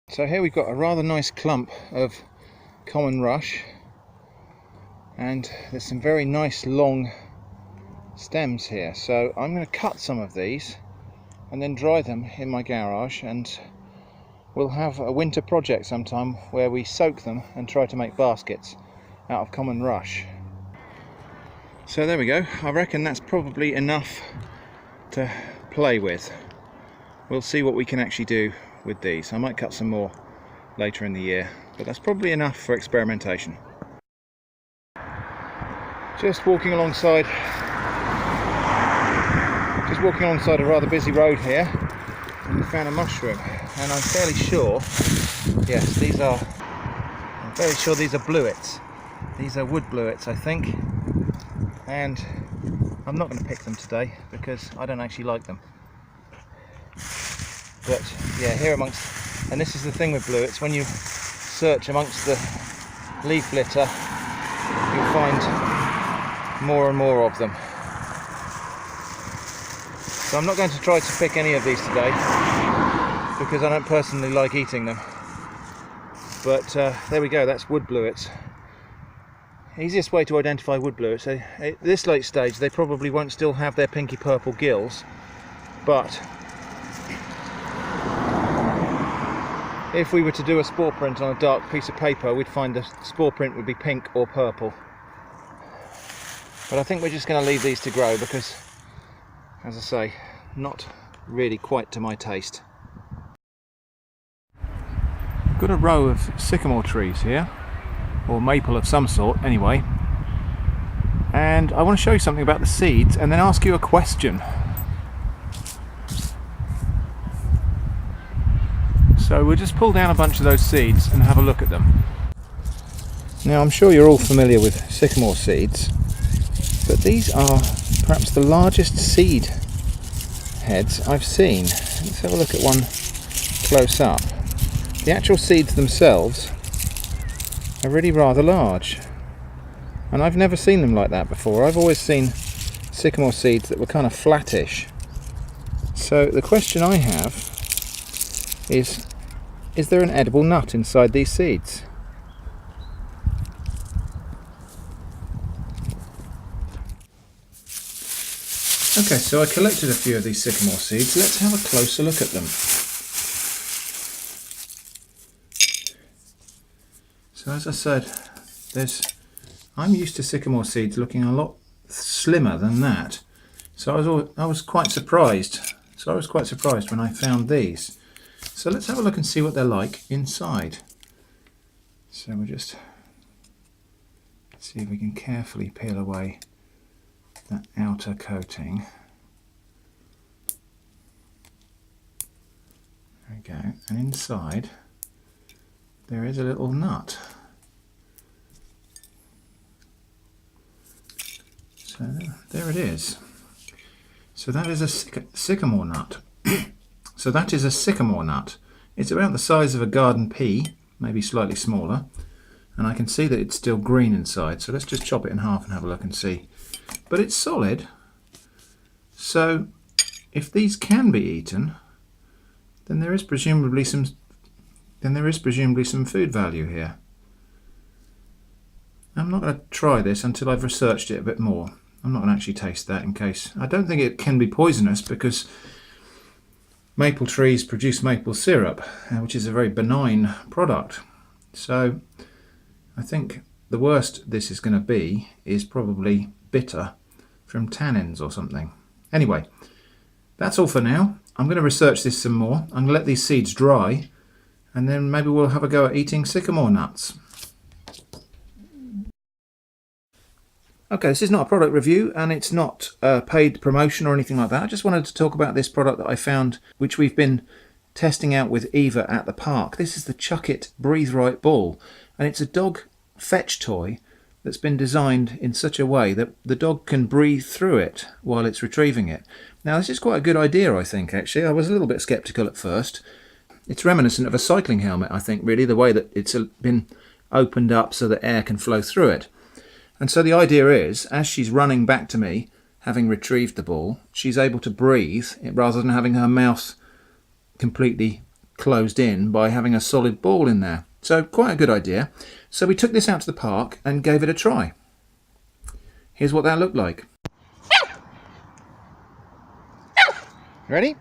So here we've got a rather nice clump of common rush, and there's some very nice long stems here. So I'm going to cut some of these and then dry them in my garage, and we'll have a winter project sometime where we soak them and try to make baskets out of common rush. So there we go. I reckon that's probably enough to play with. We'll see what we can actually do with these. I might cut some more later in the year, but that's probably enough for experimentation. Just walking alongside a rather busy road here, and we found a mushroom, and I'm fairly sure, yes, I'm very sure these are Blewitts. These are wood Blewitts, I think, and I'm not going to pick them today because I don't actually like them. But yeah, here amongst, and this is the thing with Blewitts, when you search amongst the leaf litter, you'll find more and more of them. So I'm not going to try to pick any of these today because I don't personally like eating them. But there we go, that's wood Blewitts. Easiest way to identify wood Blewitts. At this late stage they probably won't still have their pinky purple gills, but if we were to do a spore print on a dark piece of paper, we'd find the spore print would be pink or purple. But I think we're just going to leave these to grow because, as I say, not really quite to my taste. I've got a row of sycamore trees here, or maple of some sort anyway, and I want to show you something about the seeds and then ask you a question. So we'll just pull down a bunch of those seeds and have a look at them. Now I'm sure you're all familiar with sycamore seeds, but these are perhaps the largest seed heads I've seen. Let's have a look at one close up. The actual seeds themselves are really rather large, and I've never seen them like that before. I've always seen sycamore seeds that were kind of flattish. So the question I have is there an edible nut inside these seeds? Okay, so I collected a few of these sycamore seeds. Let's have a closer look at them. So as I said, I'm used to sycamore seeds looking a lot slimmer than that. So I was quite surprised. When I found these. So let's have a look and see what they're like inside. So we'll just see if we can carefully peel away that outer coating. There we go. And inside there is a little nut. So there it is. So that is a sycamore nut. So that is a sycamore nut. It's about the size of a garden pea, maybe slightly smaller, and I can see that it's still green inside. So let's just chop it in half and have a look and see. But it's solid. So if these can be eaten, then there is presumably some food value here. I'm not going to try this until I've researched it a bit more. I'm not going to actually taste that in case. I don't think it can be poisonous because maple trees produce maple syrup, which is a very benign product. So I think the worst this is going to be is probably bitter from tannins or something. Anyway, that's all for now. I'm going to research this some more. I'm going to let these seeds dry, and then maybe we'll have a go at eating sycamore nuts. Okay, this is not a product review and it's not a paid promotion or anything like that. I just wanted to talk about this product that I found, which we've been testing out with Eva at the park. This is the Chuckit Breathe Right ball, and it's a dog fetch toy that's been designed in such a way that the dog can breathe through it while it's retrieving it. Now this is quite a good idea, I think, actually. I was a little bit sceptical at first. It's reminiscent of a cycling helmet, I think, really, the way that it's been opened up so that air can flow through it. And so the idea is, as she's running back to me, having retrieved the ball, she's able to breathe rather than having her mouth completely closed in by having a solid ball in there. So quite a good idea. So we took this out to the park and gave it a try. Here's what that looked like. Ready?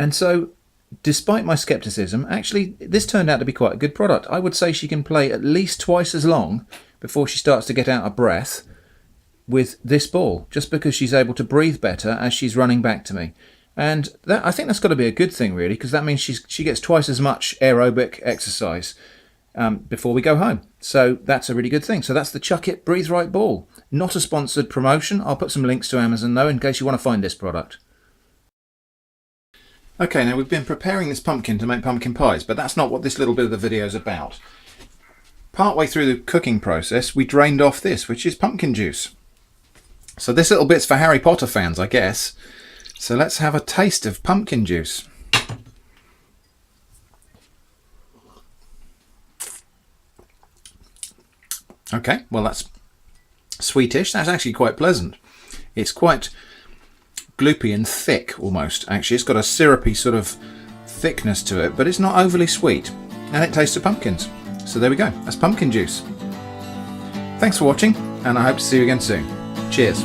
And so, despite my skepticism, actually this turned out to be quite a good product. I would say she can play at least twice as long before she starts to get out of breath with this ball, just because she's able to breathe better as she's running back to me. And that, I think that's got to be a good thing, really, because that means she gets twice as much aerobic exercise before we go home. So that's a really good thing. So that's the Chuckit Breathe Right ball. Not a sponsored promotion. I'll put some links to Amazon though in case you want to find this product. Okay, now we've been preparing this pumpkin to make pumpkin pies, but that's not what this little bit of the video is about. Partway through the cooking process, we drained off this, which is pumpkin juice. So this little bit's for Harry Potter fans, I guess. So let's have a taste of pumpkin juice. Okay, well that's sweetish. That's actually quite pleasant. It's quite gloopy and thick almost. Actually, it's got a syrupy sort of thickness to it, but it's not overly sweet, and it tastes of pumpkins. So there we go, that's pumpkin juice. Thanks for watching, and I hope to see you again soon. Cheers.